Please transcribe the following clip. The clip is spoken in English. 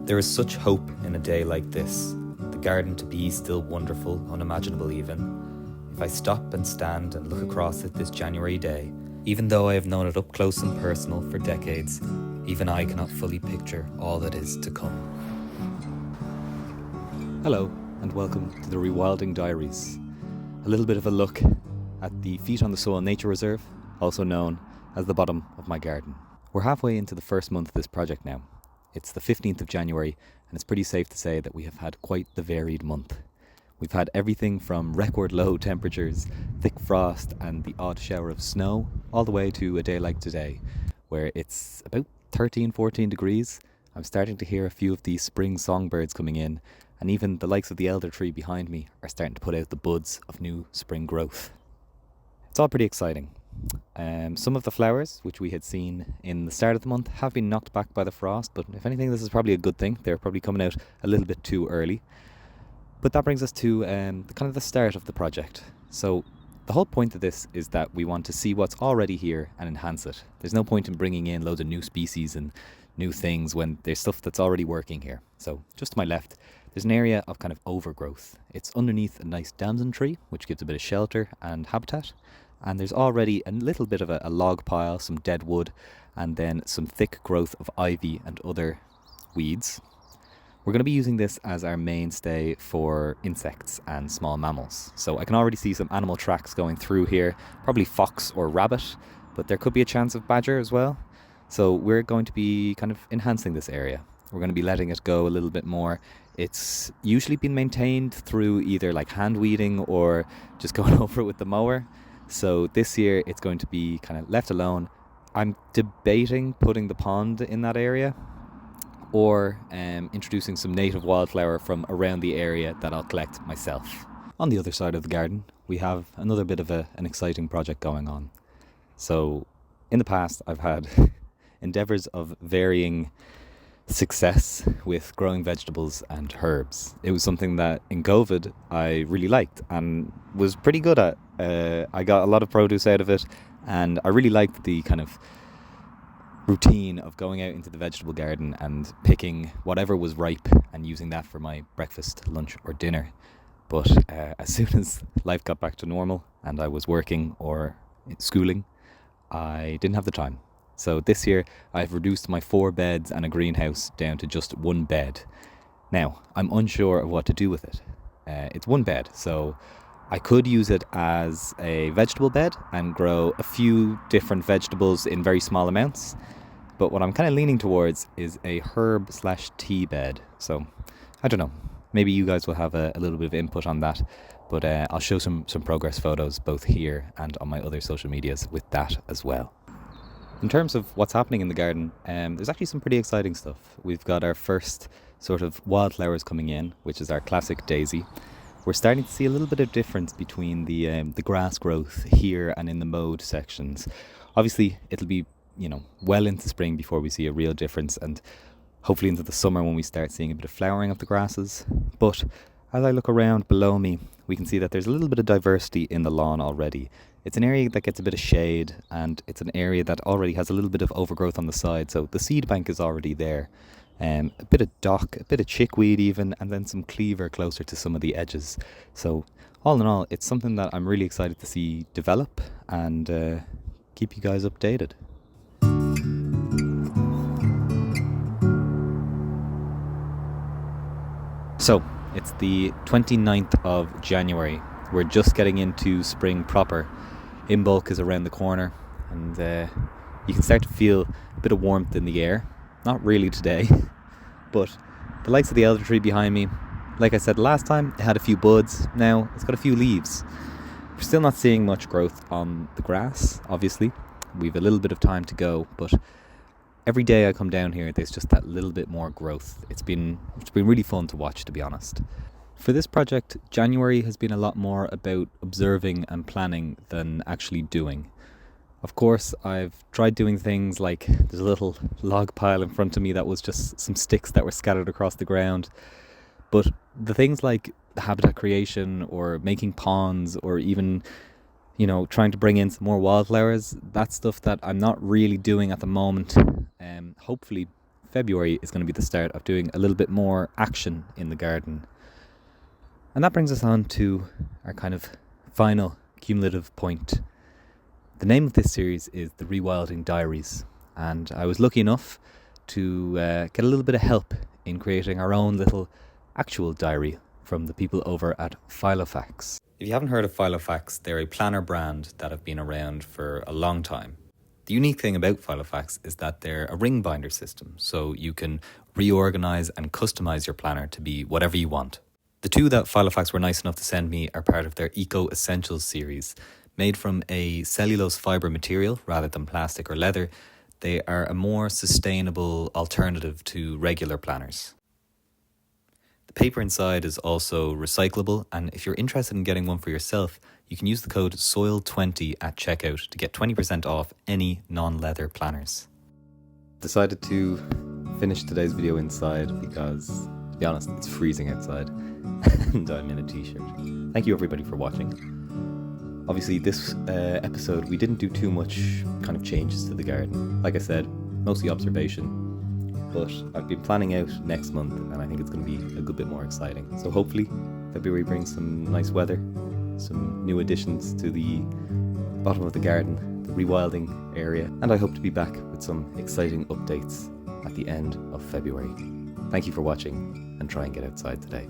There is such hope in a day like this, the garden to be still wonderful, unimaginable even. If I stop and stand and look across it this January day, even though I have known it up close and personal for decades, even I cannot fully picture all that is to come. Hello, and welcome to the Rewilding Diaries. A little bit of a look at the FeetontheSoil Nature Reserve, also known as the bottom of my garden. We're halfway into the first month of this project now. It's the 15th of January, and it's pretty safe to say that we have had quite the varied month. We've had everything from record low temperatures, thick frost, and the odd shower of snow, all the way to a day like today, where it's about 13-14 degrees. I'm starting to hear a few of these spring songbirds coming in, and even the likes of the elder tree behind me are starting to put out the buds of new spring growth. It's all pretty exciting. Some of the flowers, which we had seen in the start of the month, have been knocked back by the frost, but if anything, this is probably a good thing. They're probably coming out a little bit too early. But that brings us to the start of the project. So the whole point of this is that we want to see what's already here and enhance it. There's no point in bringing in loads of new species and new things when there's stuff that's already working here. So just to my left, there's an area of kind of overgrowth. It's underneath a nice damson tree, which gives a bit of shelter and habitat. And there's already a little bit of a log pile, some dead wood, and then some thick growth of ivy and other weeds. We're going to be using this as our mainstay for insects and small mammals. So I can already see some animal tracks going through here, probably fox or rabbit, but there could be a chance of badger as well. So we're going to be kind of enhancing this area. We're going to be letting it go a little bit more. It's usually been maintained through either like hand weeding or just going over it with the mower. So this year it's going to be kind of left alone. I'm debating putting the pond in that area or introducing some native wildflower from around the area that I'll collect myself. On the other side of the garden, we have another bit of an exciting project going on. So in the past, I've had endeavours of varying success with growing vegetables and herbs. It was something that in COVID I really liked and was pretty good at. I got a lot of produce out of it, and I really liked the kind of routine of going out into the vegetable garden and picking whatever was ripe and using that for my breakfast, lunch or dinner. But as soon as life got back to normal and I was working or schooling, I didn't have the time. So this year I've reduced my 4 beds and a greenhouse down to just 1 bed. Now, I'm unsure of what to do with it. It's 1 bed, so I could use it as a vegetable bed and grow a few different vegetables in very small amounts. But what I'm kind of leaning towards is a herb/tea bed. So I don't know, maybe you guys will have a little bit of input on that. But I'll show some progress photos both here and on my other social medias with that as well. In terms of what's happening in the garden, there's actually some pretty exciting stuff. We've got our first sort of wildflowers coming in, which is our classic daisy. We're starting to see a little bit of difference between the grass growth here and in the mowed sections. Obviously, it'll be well into spring before we see a real difference, and hopefully into the summer when we start seeing a bit of flowering of the grasses. But as I look around below me, we can see that there's a little bit of diversity in the lawn already. It's an area that gets a bit of shade, and it's an area that already has a little bit of overgrowth on the side, so the seed bank is already there. A bit of dock, a bit of chickweed even, and then some cleaver closer to some of the edges. So all in all, it's something that I'm really excited to see develop and keep you guys updated. So it's the 29th of January. We're just getting into spring proper. Imbolc is around the corner, and you can start to feel a bit of warmth in the air. Not really today, but the likes of the elder tree behind me, like I said last time, it had a few buds. Now it's got a few leaves. We're still not seeing much growth on the grass, obviously. We've a little bit of time to go, but every day I come down here, there's just that little bit more growth. It's been really fun to watch, to be honest. For this project, January has been a lot more about observing and planning than actually doing. Of course, I've tried doing things like there's a little log pile in front of me that was just some sticks that were scattered across the ground. But the things like habitat creation or making ponds or even, trying to bring in some more wildflowers, that's stuff that I'm not really doing at the moment. Hopefully February is going to be the start of doing a little bit more action in the garden. And that brings us on to our kind of final cumulative point. The name of this series is the Rewilding Diaries, and I was lucky enough to get a little bit of help in creating our own little actual diary from the people over at Filofax. If you haven't heard of Filofax, they're a planner brand that have been around for a long time. The unique thing about Filofax is that they're a ring binder system, so you can reorganize and customize your planner to be whatever you want. The two that Filofax were nice enough to send me are part of their Eco Essentials series. Made from a cellulose fibre material rather than plastic or leather, they are a more sustainable alternative to regular planners. The paper inside is also recyclable, and if you're interested in getting one for yourself, you can use the code SOIL20 at checkout to get 20% off any non-leather planners. Decided to finish today's video inside because, to be honest, it's freezing outside and I'm in a t-shirt. Thank you everybody for watching. Obviously this episode we didn't do too much kind of changes to the garden. Like I said, mostly observation, but I've been planning out next month and I think it's going to be a good bit more exciting. So hopefully February brings some nice weather, some new additions to the bottom of the garden, the rewilding area, and I hope to be back with some exciting updates at the end of February. Thank you for watching and try and get outside today.